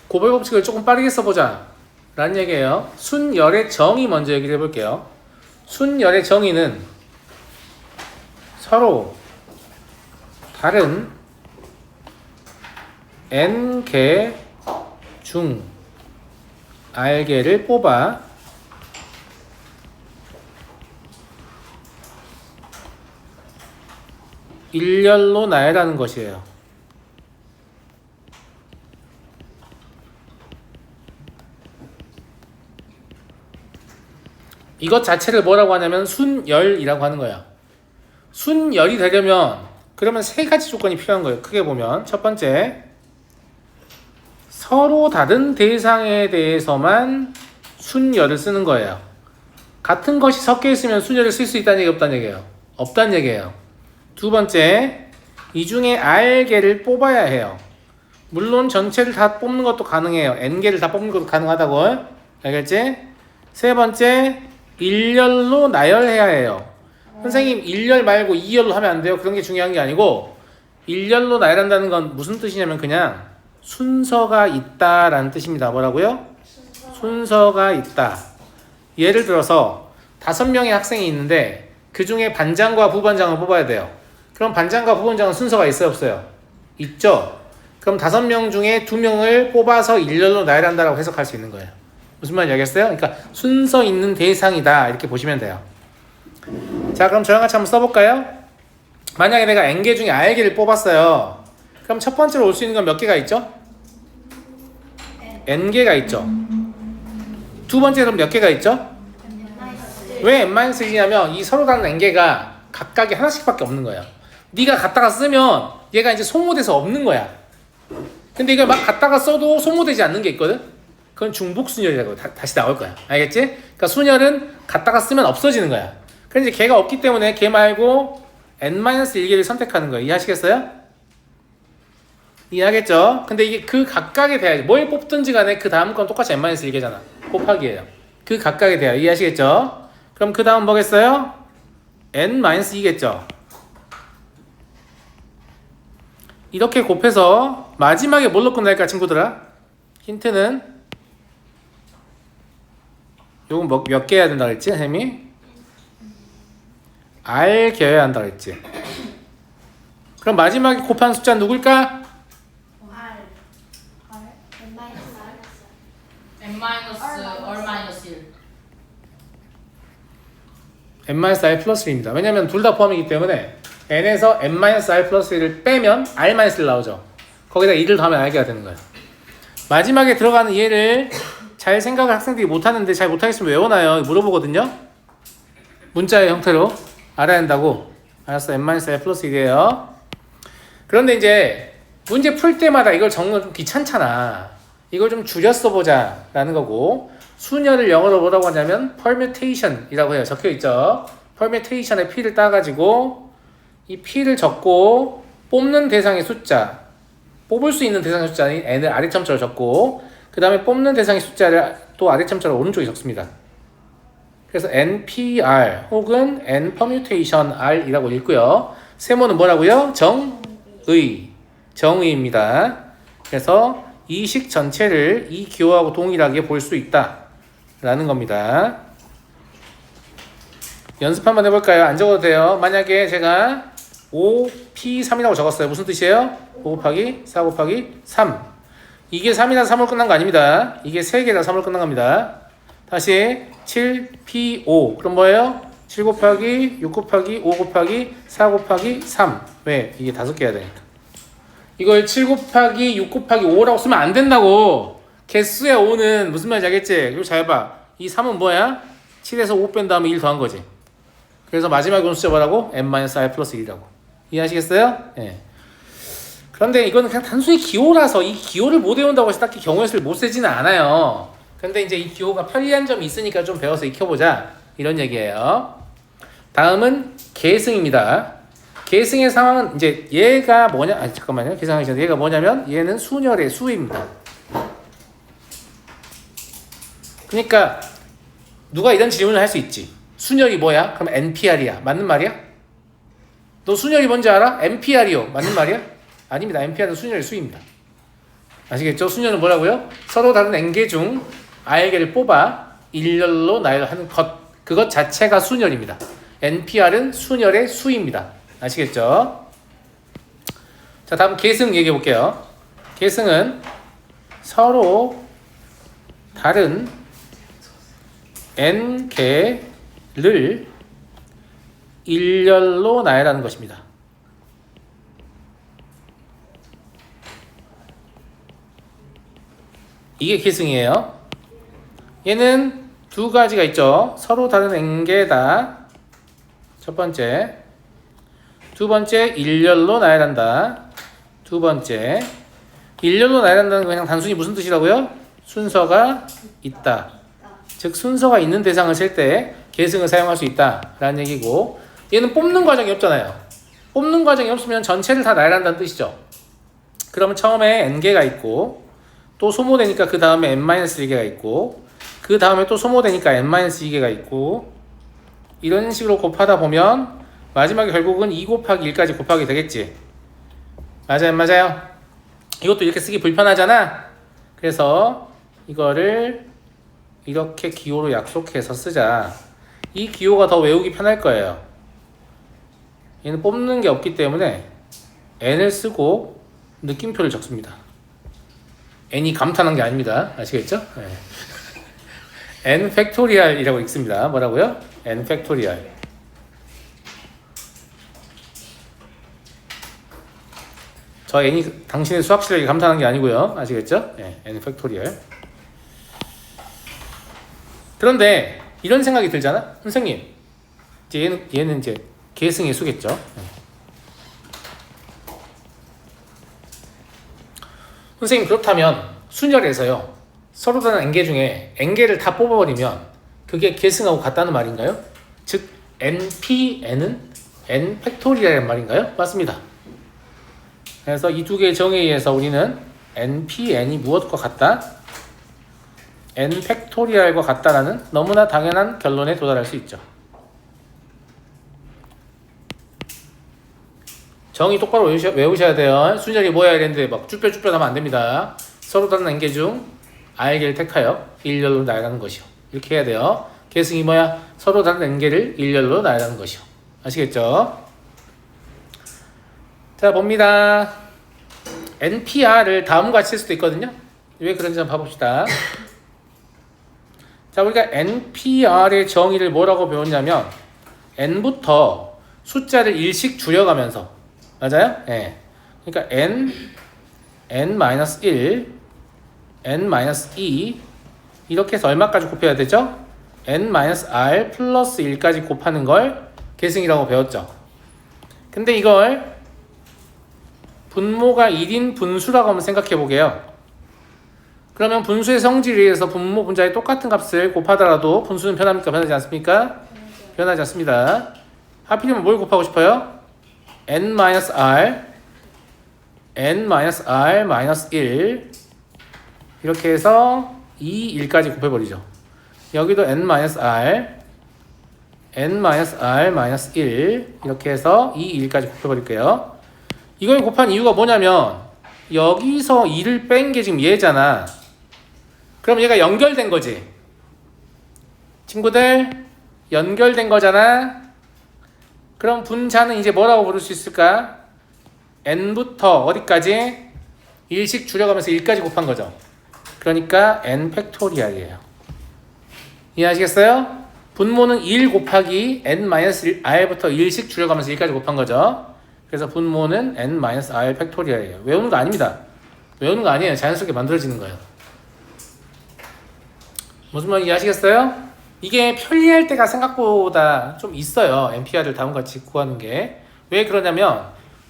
고발 법칙을 조금 빠르게 써보자 라는 얘기예요. 순열의 정의 먼저 얘기를 해볼게요. 순열의 정의는 서로 다른 n개 중 r개를 뽑아 일렬로 나열하는 것이에요. 이것 자체를 뭐라고 하냐면 순열이라고 하는 거야. 순열이 되려면 그러면 세 가지 조건이 필요한 거예요. 크게 보면 첫 번째, 서로 다른 대상에 대해서만 순열을 쓰는 거예요. 같은 것이 섞여 있으면 순열을 쓸 수 있다는 얘기 없다는 얘기예요. 없다는 얘기예요. 두 번째, 이 중에 R개를 뽑아야 해요. 물론 전체를 다 뽑는 것도 가능해요. N개를 다 뽑는 것도 가능하다고. 알겠지? 세 번째, 일렬로 나열해야 해요. 선생님 1열 말고 2열로 하면 안 돼요. 그런 게 중요한 게 아니고, 일렬로 나열한다는 건 무슨 뜻이냐면 그냥 순서가 있다라는 뜻입니다. 뭐라고요? 순서가 있다. 예를 들어서 5명의 학생이 있는데 그 중에 반장과 부반장을 뽑아야 돼요. 그럼 반장과 부반장은 순서가 있어요, 없어요? 있죠? 그럼 5명 중에 2명을 뽑아서 일렬로 나열한다라고 해석할 수 있는 거예요. 무슨 말인지 알겠어요? 그러니까 순서 있는 대상이다 이렇게 보시면 돼요. 자, 그럼 저랑 같이 한번 써볼까요? 만약에 내가 n개 중에 r개를 뽑았어요. 그럼 첫 번째로 올 수 있는 건 몇 개가 있죠? n개가 있죠. 두 번째로 몇 개가 있죠? 왜 n-1이냐면 이 서로 다른 n개가 각각이 하나씩밖에 없는 거예요. 네가 갖다가 쓰면 얘가 이제 소모돼서 없는 거야. 근데 이걸 막 갖다가 써도 소모되지 않는 게 있거든? 그건 중복순열이라고 다시 나올 거야. 알겠지? 그러니까 순열은 갖다가 쓰면 없어지는 거야. 그런데 이제 걔가 없기 때문에 걔 말고 n-1개를 선택하는 거예요. 이해하시겠어요? 이해하겠죠? 근데 이게 그 각각에 대하여 뭘 뽑든지 간에 그 다음 건 똑같이 n-1개잖아. 곱하기예요. 그 각각에 대하여. 이해하시겠죠? 그럼 그 다음 뭐겠어요? n-2겠죠? 이렇게 곱해서 마지막에 뭘로 끝날까, 친구들아? 힌트는 요거 몇 개 해야 된다 그랬지, 쌤이? R 개여야 한다 그랬지. 그럼 마지막에 곱한 숫자는 누굴까? n-r 플러스 1입니다. 왜냐면 둘 다 포함이기 때문에 n에서 n-r 플러스 1을 빼면 r-1 나오죠. 거기다 2를 더하면 r개가 되는 거예요. 마지막에 들어가는 얘를 잘 생각을 학생들이 못하는데 잘 못하겠으면 외워놔요. 물어보거든요. 문자의 형태로 알아야 한다고. 알았어. n-r 플러스 1이에요. 그런데 이제 문제 풀 때마다 이걸 적는 건 좀 귀찮잖아. 이걸 좀 줄여 써보자 라는 거고, 순열을 영어로 뭐라고 하냐면 permutation이라고 해요. 적혀있죠. permutation의 p를 따가지고 이 p를 적고 뽑는 대상의 숫자, 뽑을 수 있는 대상의 숫자는 n을 아래참처럼 적고, 그 다음에 뽑는 대상의 숫자를 또 아래참처럼 오른쪽에 적습니다. 그래서 npr 혹은 npermutationr이라고 읽고요. 세모는 뭐라고요? 정의입니다. 그래서 이 식 전체를 이 기호하고 동일하게 볼 수 있다 라는 겁니다. 연습 한번 해볼까요? 안 적어도 돼요. 만약에 제가 5p3이라고 적었어요. 무슨 뜻이에요? 5 곱하기 4 곱하기 3. 이게 3이나 3으로 끝난 거 아닙니다. 이게 3개나 3으로 끝난 겁니다. 다시 7p5. 그럼 뭐예요? 7 곱하기 6 곱하기 5 곱하기 4 곱하기 3. 왜? 이게 5개야 되니까. 이걸 7 곱하기 6 곱하기 5라고 쓰면 안 된다고. 개수의 5는 무슨 말인지 알겠지? 이거 잘 봐. 이 3은 뭐야? 7에서 5 뺀 다음에 1 더한 거지. 그래서 마지막에 온 숫자 뭐라고? n-r 플러스 1이라고. 이해하시겠어요? 예. 그런데 이거는 그냥 단순히 기호라서 이 기호를 못 외운다고 해서 딱히 경우의 수를 못 세지는 않아요. 근데 이제 이 기호가 편리한 점이 있으니까 좀 배워서 익혀보자. 이런 얘기예요. 다음은 계승입니다. 계승의 상황은 이제 얘가 뭐냐? 잠깐만요. 계승하기 전에 얘가 뭐냐면 얘는 순열의 수입니다. 그러니까 누가 이런 질문을 할 수 있지. 순열이 뭐야? 그럼 NPR이야. 맞는 말이야? 너 순열이 뭔지 알아? NPR이요. 맞는 말이야? 아닙니다. NPR은 순열의 수입니다. 아시겠죠? 순열은 뭐라고요? 서로 다른 n개 중 r개를 뽑아 일렬로 나열하는 것. 그것 자체가 순열입니다. NPR은 순열의 수입니다. 아시겠죠? 자, 다음 계승 얘기해 볼게요. 계승은 서로 다른 n개를 일렬로 나열하는 것입니다. 이게 계승이에요. 얘는 두 가지가 있죠. 서로 다른 n개다. 첫 번째. 두 번째, 일렬로 나열한다. 두 번째, 일렬로 나열한다는 건 그냥 단순히 무슨 뜻이라고요? 순서가 있다. 즉 순서가 있는 대상을 셀 때 계승을 사용할 수 있다라는 얘기고, 얘는 뽑는 과정이 없잖아요. 뽑는 과정이 없으면 전체를 다 나열한다는 뜻이죠. 그러면 처음에 n개가 있고, 또 소모되니까 그 다음에 n-1개가 있고, 그 다음에 또 소모되니까 n-2개가 있고, 이런 식으로 곱하다 보면 마지막에 결국은 2 곱하기 1까지 곱하게 되겠지. 맞아요, 맞아요? 이것도 이렇게 쓰기 불편하잖아. 그래서 이거를 이렇게 기호로 약속해서 쓰자. 이 기호가 더 외우기 편할 거예요. 얘는 뽑는 게 없기 때문에 n을 쓰고 느낌표를 적습니다. n이 감탄한 게 아닙니다. 아시겠죠? 네. n 팩토리얼이라고 읽습니다. 뭐라고요? n 팩토리얼. 저 n이 당신의 수학 실력에 감탄한 게 아니고요. 아시겠죠? 네, n 팩토리얼. 그런데 이런 생각이 들잖아. 선생님, 이제 얘는 이제 계승의 수겠죠. 네. 선생님, 그렇다면 순열에서요, 서로 다른 n개 중에 n개를 다 뽑아버리면 그게 계승하고 같다는 말인가요? 즉 npn은 n 팩토리얼이란 말인가요? 맞습니다. 그래서 이 두 개의 정의에 의해서 우리는 npn이 무엇과 같다? n 팩토리얼과 같다라는 너무나 당연한 결론에 도달할 수 있죠. 정의 똑바로 외우셔야 돼요. 순열이 뭐야 이랬는데 막 쭈뼛쭈뼛 하면 안 됩니다. 서로 다른 n개 중 r개를 택하여 일렬로 나열하는 것이요. 이렇게 해야 돼요. 계승이 뭐야? 서로 다른 n개를 일렬로 나열하는 것이요. 아시겠죠? 자, 봅니다. NPR을 다음과 같이 쓸 수도 있거든요. 왜 그런지 한번 봐봅시다. 자, 우리가 NPR의 정의를 뭐라고 배웠냐면 n부터 숫자를 1씩 줄여가면서, 맞아요? 네. 그러니까 n-1, n-2 이렇게 해서 얼마까지 곱해야 되죠? n-r 플러스 1까지 곱하는 걸 계승이라고 배웠죠. 근데 이걸 분모가 1인 분수라고 한번 생각해 보게요. 그러면 분수의 성질에 의해서 분모 분자의 똑같은 값을 곱하더라도 분수는 변합니까? 변하지 않습니까? 변하지 않습니다. 하필이면 뭘 곱하고 싶어요? n-r n-r-1 이렇게 해서 2, 1까지 곱해버리죠. 여기도 n-r n-r-1 이렇게 해서 2, 1까지 곱해버릴게요. 이걸 곱한 이유가 뭐냐면 여기서 2를 뺀 게 지금 얘잖아. 그럼 얘가 연결된 거지. 친구들, 연결된 거잖아. 그럼 분자는 이제 뭐라고 부를 수 있을까? n부터 어디까지? 1씩 줄여가면서 1까지 곱한 거죠. 그러니까 n 팩토리얼이에요. 이해하시겠어요? 분모는 1 곱하기 n-r부터 1씩 줄여가면서 1까지 곱한 거죠. 그래서 분모는 n-r 팩토리얼이에요. 외우는 거 아닙니다. 외우는 거 아니에요. 자연스럽게 만들어지는 거예요. 무슨 말인지 아시겠어요? 이게 편리할 때가 생각보다 좀 있어요. NPR을 다음과 같이 구하는 게. 왜 그러냐면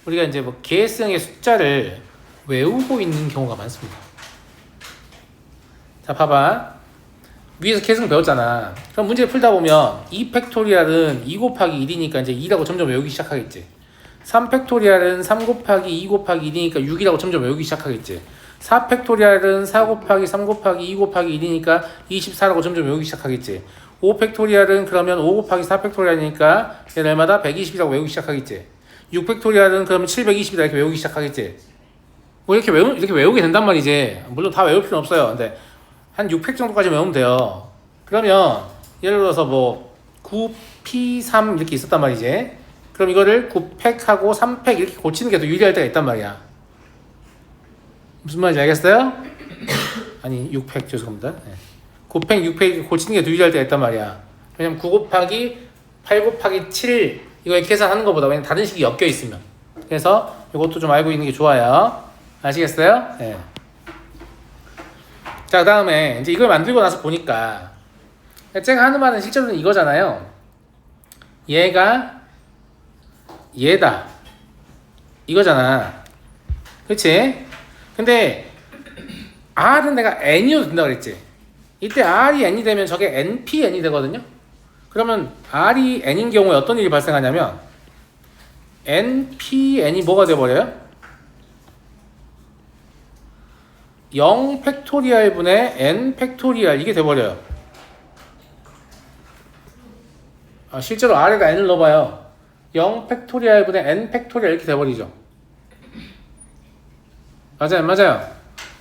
우리가 이제 뭐 계승의 숫자를 외우고 있는 경우가 많습니다. 자, 봐봐. 위에서 계승 배웠잖아. 그럼 문제 풀다 보면 2 팩토리얼은 2 곱하기 1이니까 이제 2라고 점점 외우기 시작하겠지. 3 팩토리얼은 3 곱하기 2 곱하기 1이니까 6이라고 점점 외우기 시작하겠지. 4 팩토리얼은 4 곱하기 3 곱하기 2 곱하기 1이니까 24라고 점점 외우기 시작하겠지. 5 팩토리얼은 그러면 5 곱하기 4 팩토리얼이니까 얘는 얼마다? 120이라고 외우기 시작하겠지. 6 팩토리얼은 그러면 720이다 이렇게 외우기 시작하겠지. 뭐 이렇게 외우게 된단 말이지. 물론 다 외울 필요는 없어요. 근데 한 6팩 정도까지 외우면 돼요. 그러면 예를 들어서 뭐 9P3 이렇게 있었단 말이지. 그럼 이거를 9팩하고 3팩 이렇게 고치는 게 더 유리할 때가 있단 말이야. 무슨 말인지 알겠어요? 아니 6팩 죄송합니다. 네. 9팩 6팩 고치는 게 더 유리할 때가 있단 말이야. 왜냐면 9 곱하기 8 곱하기 7 이거 계산하는 것보다 왜냐면 다른 식이 엮여 있으면. 그래서 이것도 좀 알고 있는 게 좋아요. 아시겠어요? 네. 자, 그 다음에 이제 이걸 만들고 나서 보니까 제가 하는 말은 실제로는 이거잖아요. 얘가 얘다 이거잖아. 그치? 근데 R은 내가 N이어도 된다 그랬지. 이때 R이 N이 되면 저게 NPN이 되거든요. 그러면 R이 N인 경우에 어떤 일이 발생하냐면 NPN이 뭐가 돼버려요? 0 팩토리얼 분의 N 팩토리얼 이게 돼버려요. 실제로 R에다 N을 넣어봐요. 0 팩토리얼 분의 N 팩토리얼 이렇게 돼버리죠. 맞아요, 맞아요.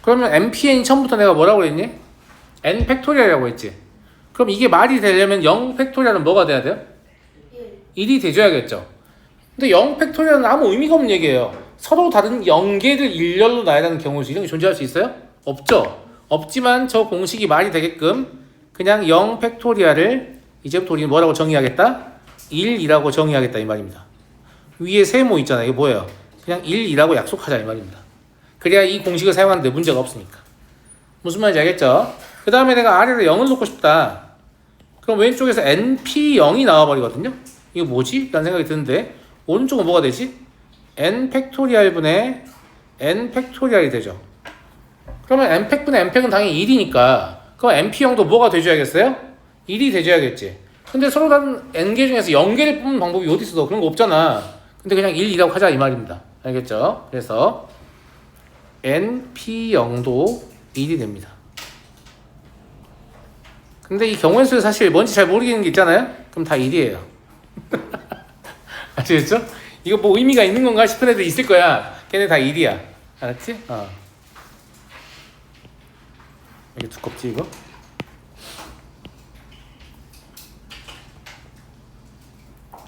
그러면 NPN이 처음부터 내가 뭐라고 했니? N 팩토리얼이라고 했지. 그럼 이게 말이 되려면 0 팩토리얼은 뭐가 돼야 돼요? 1이 돼줘야겠죠. 근데 0 팩토리얼은 아무 의미가 없는 얘기예요. 서로 다른 0개를 일렬로 놔야 하는 경우에서 이런 게 존재할 수 있어요? 없죠. 없지만 저 공식이 말이 되게끔 그냥 0 팩토리얼을 이제부터 우리는 뭐라고 정의하겠다? 1이라고 정의하겠다 이 말입니다. 위에 세모 있잖아요. 이게 뭐예요? 그냥 1이라고 약속하자 이 말입니다. 그래야 이 공식을 사용하는데 문제가 없으니까. 무슨 말인지 알겠죠? 그 다음에 내가 아래로 0을 놓고 싶다. 그럼 왼쪽에서 NP0이 나와버리거든요. 이거 뭐지? 라는 생각이 드는데 오른쪽은 뭐가 되지? N 팩토리얼 분의 N 팩토리얼이 되죠. 그러면 N 팩분의 N 팩은 당연히 1이니까 그럼 NP0도 뭐가 돼줘야겠어요? 1이 돼줘야겠지. 근데 서로 다른 N개 중에서 0개를 뽑는 방법이 어디 있어? 그런 거 없잖아. 근데 그냥 1이라고 하자 이 말입니다. 알겠죠? 그래서 NP0도 1이 됩니다. 근데 이 경우의 수에 사실 뭔지 잘 모르겠는 게 있잖아요? 그럼 다 1이에요. 아시겠죠? 이거 뭐 의미가 있는 건가 싶은 애들 있을 거야. 걔네 다 1이야. 알았지? 이게 두껍지 이거?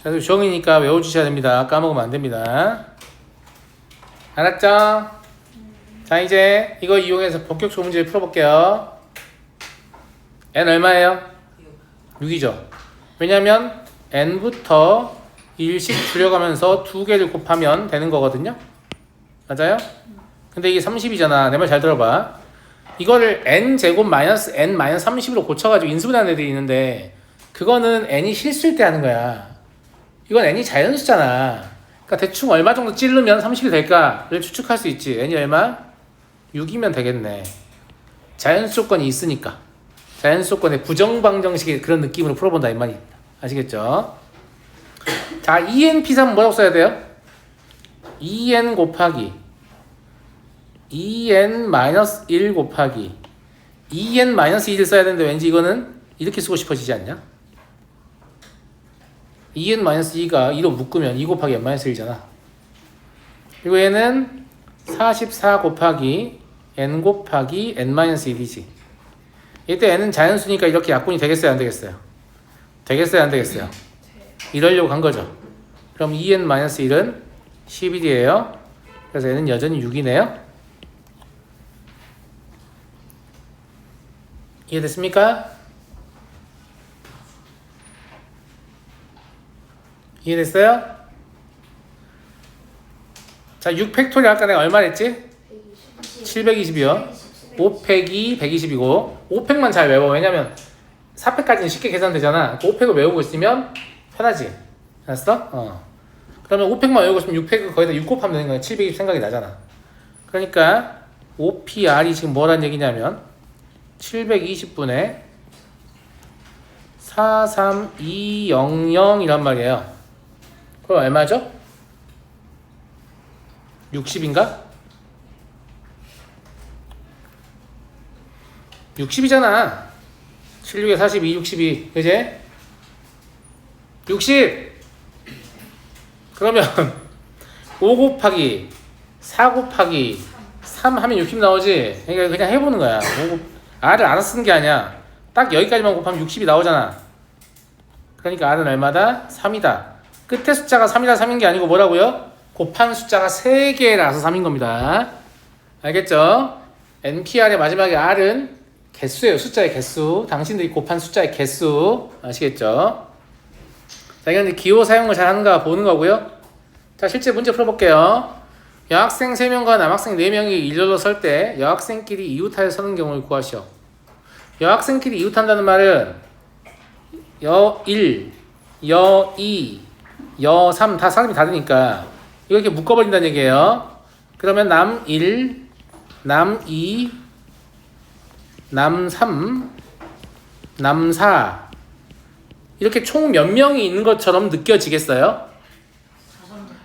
자, 주영이니까 외워주셔야 됩니다. 까먹으면 안 됩니다. 알았죠? 자, 이제 이거 이용해서 본격적으로 문제를 풀어볼게요. N 얼마예요? 6이죠. 왜냐면 N부터 1씩 줄여가면서 두 개를 곱하면 되는 거거든요. 맞아요? 근데 이게 30이잖아. 내 말 잘 들어봐. 이거를 N제곱 마이너스 N 마이너스 30으로 고쳐가지고 인수분해하는 애들이 있는데 그거는 N이 실수일 때 하는 거야. 이건 N이 자연수잖아. 그러니까 대충 얼마 정도 찌르면 30이 될까를 추측할 수 있지. N이 얼마? 6이면 되겠네. 자연수 조건이 있으니까. 자연수 조건의 부정방정식의 그런 느낌으로 풀어본다 이 말입니다. 아시겠죠? 자, ENP3 뭐라고 써야 돼요? EN 곱하기 EN-1 곱하기 EN-1을 써야 되는데 왠지 이거는 이렇게 쓰고 싶어지지 않냐? EN-2가 2로 묶으면 2 곱하기 N-1잖아. 그리고 얘는 44 곱하기 N 곱하기 N-1이지. 이때 N은 자연수니까 이렇게 약분이 되겠어요? 안 되겠어요? 되겠어요? 안 되겠어요? 이러려고 간 거죠. 그럼 EN-1은 11이에요. 그래서 얘는 여전히 6이네요. 이해됐습니까? 이해됐어요? 자, 6 팩토리얼 아까 내가 얼마 냈지? 720이요. 5팩이 120이고 5팩만 잘 외워. 왜냐면 4팩까지는 쉽게 계산되잖아. 5팩을 외우고 있으면 편하지. 알았어? 그러면 5팩만 외우고 있으면 6팩을 거기다 6 곱하면 되는 거야. 720 생각이 나잖아. 그러니까 5PR이 지금 뭐란 얘기냐면 720분의 43200이란 말이에요. 그럼 얼마죠? 60인가? 60이잖아. 76에 42, 62. 그지? 60! 그러면 5 곱하기 4 곱하기 3 하면 60 나오지. 그러니까 그냥 해보는 거야. 뭐, R을 알아서 쓰는 게 아니야. 딱 여기까지만 곱하면 60이 나오잖아. 그러니까 R은 얼마다? 3이다. 끝에 숫자가 3이라 3인 게 아니고 뭐라고요? 곱한 숫자가 3개라서 3인 겁니다. 알겠죠? NPR의 마지막에 R은 개수예요. 숫자의 개수. 당신들이 곱한 숫자의 개수. 아시겠죠? 자, 이건 기호 사용을 잘 하는가 보는 거고요. 자, 실제 문제 풀어볼게요. 여학생 3명과 남학생 4명이 일렬로 설 때 여학생끼리 이웃하여 서는 경우를 구하시오. 여학생끼리 이웃한다는 말은 여1, 여2, 여3 다 사람이 다르니까 이거 이렇게 묶어버린다는 얘기예요. 그러면 남1, 남2, 남3, 남4 이렇게 총 몇 명이 있는 것처럼 느껴지겠어요?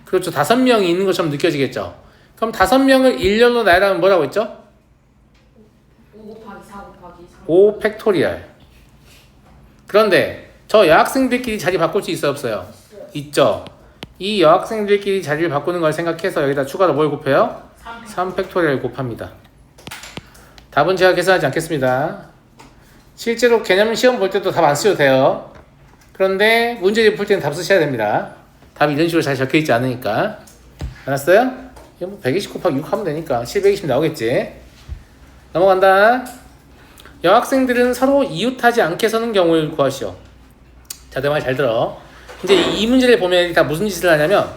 그렇죠. 5명이 있는 것처럼 느껴지겠죠. 그럼 5명을 일렬로 나열하면 뭐라고 했죠? 5 곱하기 4 곱하기 3 5 팩토리얼. 그런데 저 여학생들끼리 자리 바꿀 수 있어요? 없어요? 있죠. 이 여학생들끼리 자리를 바꾸는 걸 생각해서 여기다 추가로 뭘 곱해요? 3 팩토리얼 곱합니다. 답은 제가 계산하지 않겠습니다. 실제로 개념 시험 볼 때도 답 안 쓰셔도 돼요. 그런데 문제집 풀 때는 답 쓰셔야 됩니다. 답이 이런 식으로 잘 적혀있지 않으니까. 알았어요? 이거 뭐 120 곱하기 6 하면 되니까 720 나오겠지. 넘어간다. 여학생들은 서로 이웃하지 않게 서는 경우를 구하시오. 자, 내 말 잘 들어. 이제 이 문제를 보면 다 무슨 짓을 하냐면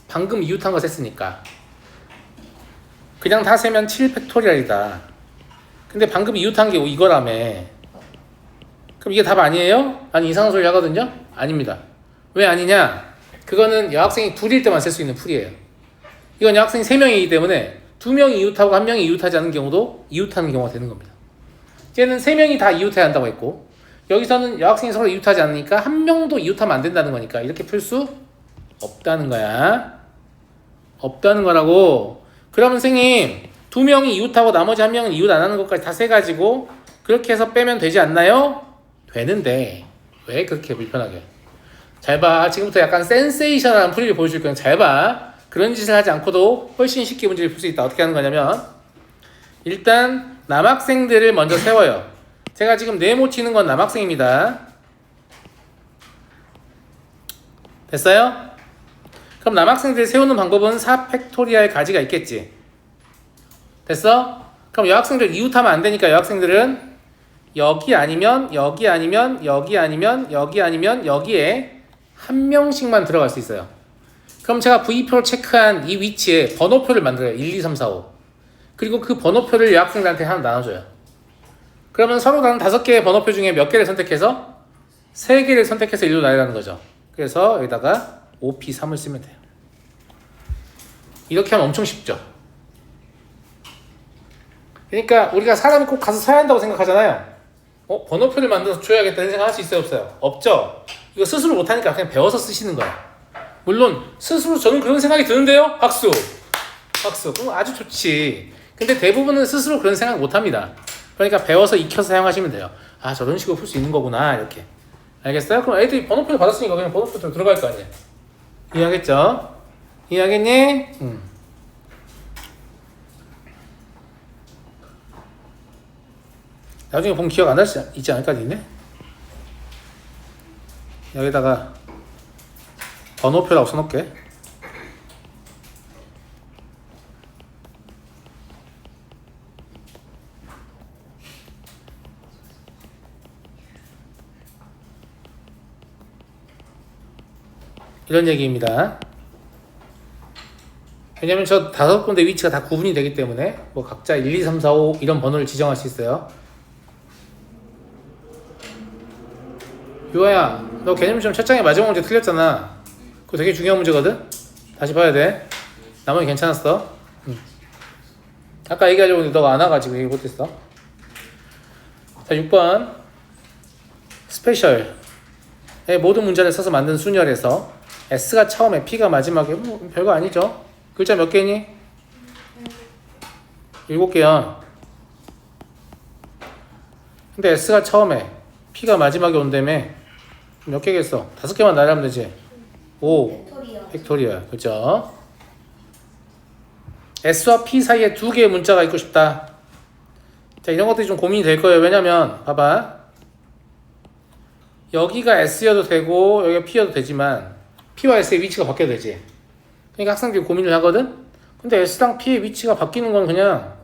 방금 이웃한 거 셌으니까 그냥 다 세면 7 팩토리얼이다. 근데 방금 이웃한 게 이거라며. 그럼 이게 답 아니에요? 아니, 이상한 소리 하거든요? 아닙니다. 왜 아니냐? 그거는 여학생이 둘일 때만 쓸 수 있는 풀이에요. 이건 여학생이 3명이기 때문에 2명이 이웃하고 1명이 이웃하지 않는 경우도 이웃하는 경우가 되는 겁니다. 얘는 3명이 다 이웃해야 한다고 했고, 여기서는 여학생이 서로 이웃하지 않으니까 1명도 이웃하면 안 된다는 거니까 이렇게 풀 수 없다는 거야. 없다는 거라고. 그러면 선생님 2명이 이웃하고 나머지 1명은 이웃 안 하는 것까지 다 세가지고 그렇게 해서 빼면 되지 않나요? 되는데 왜 그렇게 불편하게. 잘 봐. 지금부터 약간 센세이션한 풀이를 보여줄 거야. 잘 봐. 그런 짓을 하지 않고도 훨씬 쉽게 문제를 풀 수 있다. 어떻게 하는 거냐면 일단 남학생들을 먼저 세워요. 제가 지금 네모 치는 건 남학생입니다. 됐어요? 그럼 남학생들 세우는 방법은 4 팩토리얼 가지가 있겠지. 됐어? 그럼 여학생들 이웃하면 안 되니까 여학생들은 여기 아니면 여기 아니면 여기 아니면 여기 아니면 여기에 한 명씩만 들어갈 수 있어요. 그럼 제가 V표를 체크한 이 위치에 번호표를 만들어요. 1, 2, 3, 4, 5. 그리고 그 번호표를 여학생들한테 하나 나눠줘요. 그러면 서로 다른 5개의 번호표 중에 몇 개를 선택해서 3개를 선택해서 1로 나열하는 거죠. 그래서 여기다가 OP3을 쓰면 돼요. 이렇게 하면 엄청 쉽죠. 그러니까 우리가 사람이 꼭 가서 서야 한다고 생각하잖아요. 번호표를 만들어서 줘야겠다는 생각 할 수 있어요? 없어요? 없죠? 이거 스스로 못하니까 그냥 배워서 쓰시는 거야. 물론 스스로 저는 그런 생각이 드는데요? 박수! 박수. 그럼 아주 좋지. 근데 대부분은 스스로 그런 생각 못합니다. 그러니까 배워서 익혀서 사용하시면 돼요. 아, 저런 식으로 풀 수 있는 거구나, 이렇게. 알겠어요? 그럼 애들이 번호표를 받았으니까 그냥 번호표로 들어갈 거 아니야. 이해하겠죠? 이해하겠니? 나중에 보면 기억 안 날 수 있지 않을까, 니네? 여기다가 번호표라고 써놓을게. 이런 얘기입니다. 왜냐면 저 5군데 위치가 다 구분이 되기 때문에 뭐 각자 1, 2, 3, 4, 5 이런 번호를 지정할 수 있어요. 유아야, 너 개념시험 첫 장에 마지막 문제 틀렸잖아. 그거 되게 중요한 문제거든? 다시 봐야 돼. 나머지 괜찮았어. 아까 얘기하려고 했는데 너가 안 와가지고 얘기 못했어. 자, 6번 스페셜의 모든 문자를 써서 만든 순열에서 S가 처음에 P가 마지막에 뭐 별거 아니죠. 글자 몇 개니? 7개야. 근데 S가 처음에 P가 마지막에 온다며 몇 개겠어? 5개만 나열하면 되지. 5 팩토리얼. 그죠? S와 P 사이에 두 개의 문자가 있고 싶다. 자, 이런 것들이 좀 고민이 될 거예요. 왜냐면 봐봐, 여기가 S여도 되고 여기가 P여도 되지만 P와 S의 위치가 바뀌어도 되지. 그러니까 학생들이 고민을 하거든. 근데 S랑 P의 위치가 바뀌는 건 그냥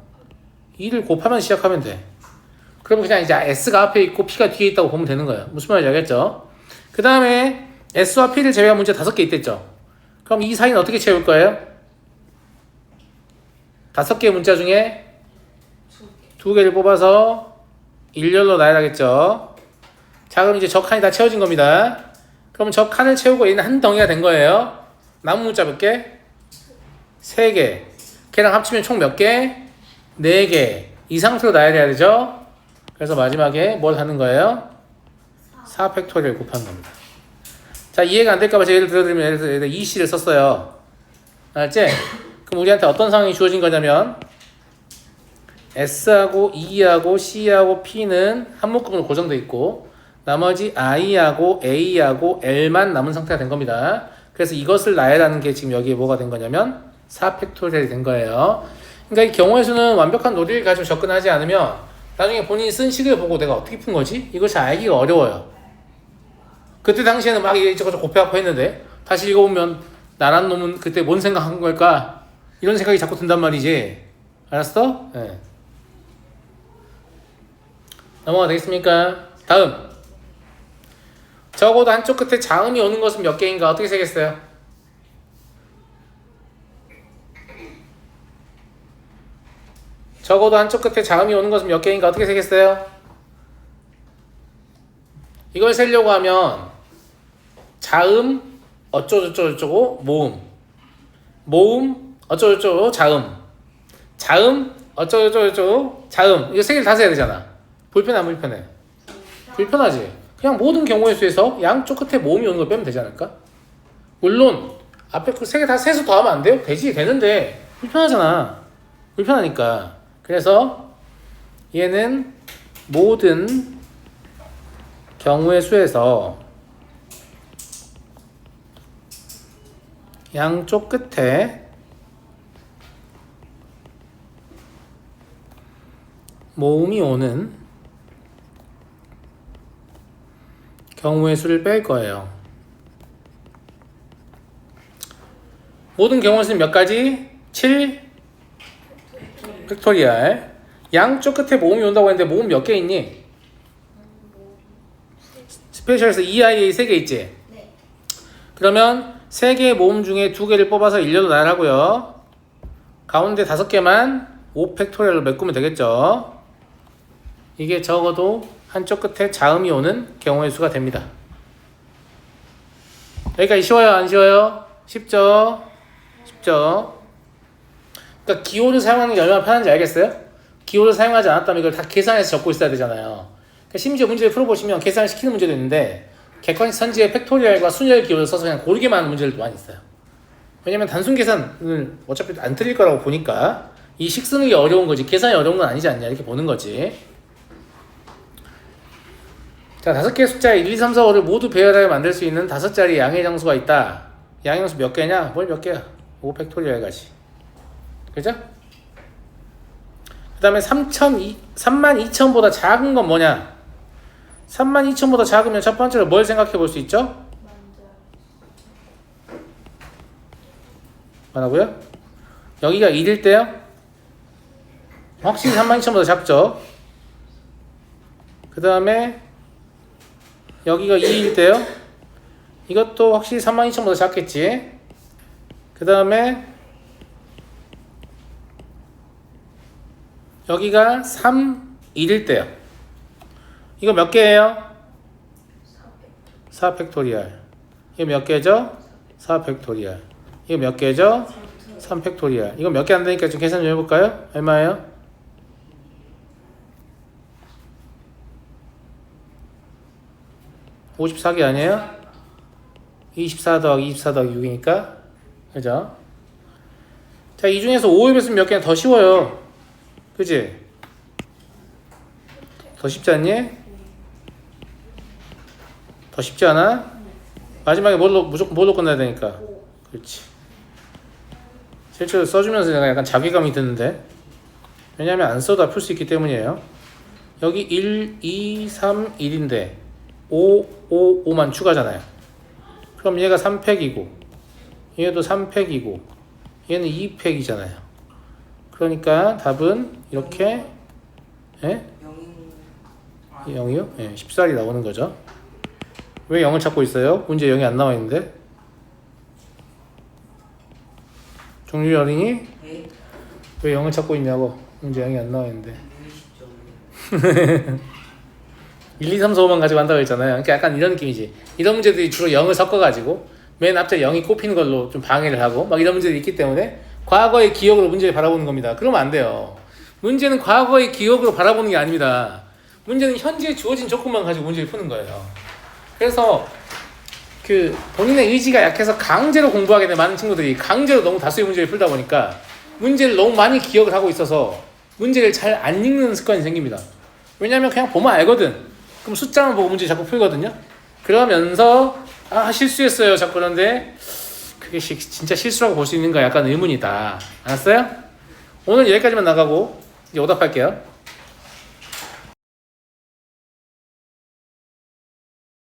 2를 곱하면 시작하면 돼. 그러면 그냥 이제 S가 앞에 있고 P가 뒤에 있다고 보면 되는 거예요. 무슨 말인지 알겠죠? 그 다음에 S와 P를 제외한 문제 5개 있댔죠. 그럼 이 사이는 어떻게 채울 거예요? 5개의 문자 중에 2개를 뽑아서 일렬로 나열하겠죠. 자, 그럼 이제 저 칸이 다 채워진 겁니다. 그럼 저 칸을 채우고 얘는 한 덩이가 된 거예요. 남은 문자 몇 개? 3개. 걔랑 합치면 총 몇 개? 4개. 이 상태로 나열해야 되죠. 그래서 마지막에 뭘 하는 거예요? 4팩토리얼 곱하는 겁니다. 자, 이해가 안 될까봐 제가 예를 들어드리면, 예를 들어 EC를 썼어요. 알았지? 그럼 우리한테 어떤 상황이 주어진 거냐면 S하고 E하고 C하고 P는 한 묶음으로 고정돼 있고 나머지 I하고 A하고 L만 남은 상태가 된 겁니다. 그래서 이것을 나열하는 게 지금 여기에 뭐가 된 거냐면 4팩토리얼이 된 거예요. 그러니까 이 경우의 수는 완벽한 논리를 가지고 접근하지 않으면 나중에 본인이 쓴 식을 보고 내가 어떻게 푼 거지? 이걸 잘 알기가 어려워요. 그때 당시에는 막 이것저것 곱해갖고 했는데 다시 읽어보면 나란 놈은 그때 뭔 생각한 걸까? 이런 생각이 자꾸 든단 말이지. 알았어? 네. 넘어가 되겠습니까? 다음. 적어도 한쪽 끝에 자음이 오는 것은 몇 개인가? 어떻게 세겠어요? 적어도 한쪽 끝에 자음이 오는 것은 몇 개인가? 어떻게 세겠어요? 이걸 세려고 하면 자음 어쩌고저쩌고 모음 어쩌고저쩌고 자음 어쩌고저쩌고 자음. 이거 세 개를 다 세야 되잖아. 불편해 안 불편해? 불편하지. 그냥 모든 경우의 수에서 양쪽 끝에 모음이 오는 걸 빼면 되지 않을까? 물론 앞에 그 세 개 다 세서 더하면 안 돼요? 되지. 되는데 불편하잖아. 불편하니까. 그래서 얘는 모든 경우의 수에서 양쪽 끝에 모음이 오는 경우의 수를 뺄 거예요. 모든 경우의 수는 몇 가지? 7 팩토리얼. 양쪽 끝에 모음이 온다고 했는데 모음 몇 개 있니? 스페셜에서 EIA 3개 있지? 네. 그러면 3개의 모음 중에 2개를 뽑아서 일렬로 나열하고요. 가운데 5개만 5팩토리얼로 메꾸면 되겠죠. 이게 적어도 한쪽 끝에 자음이 오는 경우의 수가 됩니다. 여기까지 쉬워요? 안 쉬워요? 쉽죠? 쉽죠? 그러니까 기호를 사용하는 게 얼마나 편한지 알겠어요? 기호를 사용하지 않았다면 이걸 다 계산해서 적고 있어야 되잖아요. 그러니까 심지어 문제를 풀어보시면 계산을 시키는 문제도 있는데 객관식 선지의 팩토리얼과 순열 기호를 써서 그냥 고르게만 하는 문제들도 많이 있어요. 왜냐면 단순 계산을 어차피 안 틀릴 거라고 보니까 이 식 쓰는 게 어려운 거지 계산이 어려운 건 아니지 않냐 이렇게 보는 거지. 자, 5개의 숫자에 1, 2, 3, 4, 5를 모두 배열하여 만들 수 있는 5자리의 양의 정수가 있다. 양의 정수 몇 개냐? 뭘 몇 개야? 5팩토리얼까지. 그죠? 그 다음에 32,000보다 작은 건 뭐냐? 32,000보다 작으면 첫 번째로 뭘 생각해 볼 수 있죠? 뭐라고요? 여기가 1일 때요? 확실히 32,000보다 작죠? 그 다음에 여기가 2일 때요? 이것도 확실히 32,000보다 작겠지? 그 다음에 여기가 3, 1일 때요. 이거 몇 개예요? 4팩토리얼. 이거 몇 개죠? 4팩토리얼. 이거 몇 개죠? 3팩토리얼. 이거 몇 개 안 되니까 좀 계산 좀 해볼까요? 얼마예요? 54개 아니에요? 24 더하기 24 더하기 6이니까 그죠? 자, 이 중에서 5를 뺐으면 몇 개나 더 쉬워요. 그치? 더 쉽지 않니? 더 쉽지 않아? 마지막에 무조건 뭘로 끝나야 되니까. 그렇지. 실제로 써주면서 내가 약간 자괴감이 드는데 왜냐하면 안 써도 풀 수 있기 때문이에요. 여기 1, 2, 3, 1인데 5, 5, 5만 추가잖아요. 그럼 얘가 3팩이고 얘도 3팩이고 얘는 2팩이잖아요. 그러니까 답은 이렇게 0이요? 예, 14이 나오는 거죠. 왜 0을 찾고 있어요? 문제 0이 안 나와 있는데. 종류 어린이 네. 왜 0을 찾고 있냐고. 문제 0이 안 나와 있는데. 1, 2, 3, 4, 5만 가지고 한다고 했잖아요. 그러니까 약간 이런 느낌이지. 이런 문제들이 주로 0을 섞어가지고 맨 앞에 0이 꼽히는 걸로 좀 방해를 하고 막 이런 문제들이 있기 때문에 과거의 기억으로 문제를 바라보는 겁니다. 그러면 안 돼요. 문제는 과거의 기억으로 바라보는 게 아닙니다. 문제는 현재 주어진 조건만 가지고 문제를 푸는 거예요. 그래서 그 본인의 의지가 약해서 강제로 공부하게 된 많은 친구들이 강제로 너무 다수의 문제를 풀다 보니까 문제를 너무 많이 기억을 하고 있어서 문제를 잘 안 읽는 습관이 생깁니다. 왜냐면 그냥 보면 알거든. 그럼 숫자만 보고 문제 자꾸 풀거든요. 그러면서 아 실수했어요 자꾸. 그런데 그게 진짜 실수라고 볼 수 있는가 약간 의문이다. 알았어요? 오늘 여기까지만 나가고 이제 오답할게요.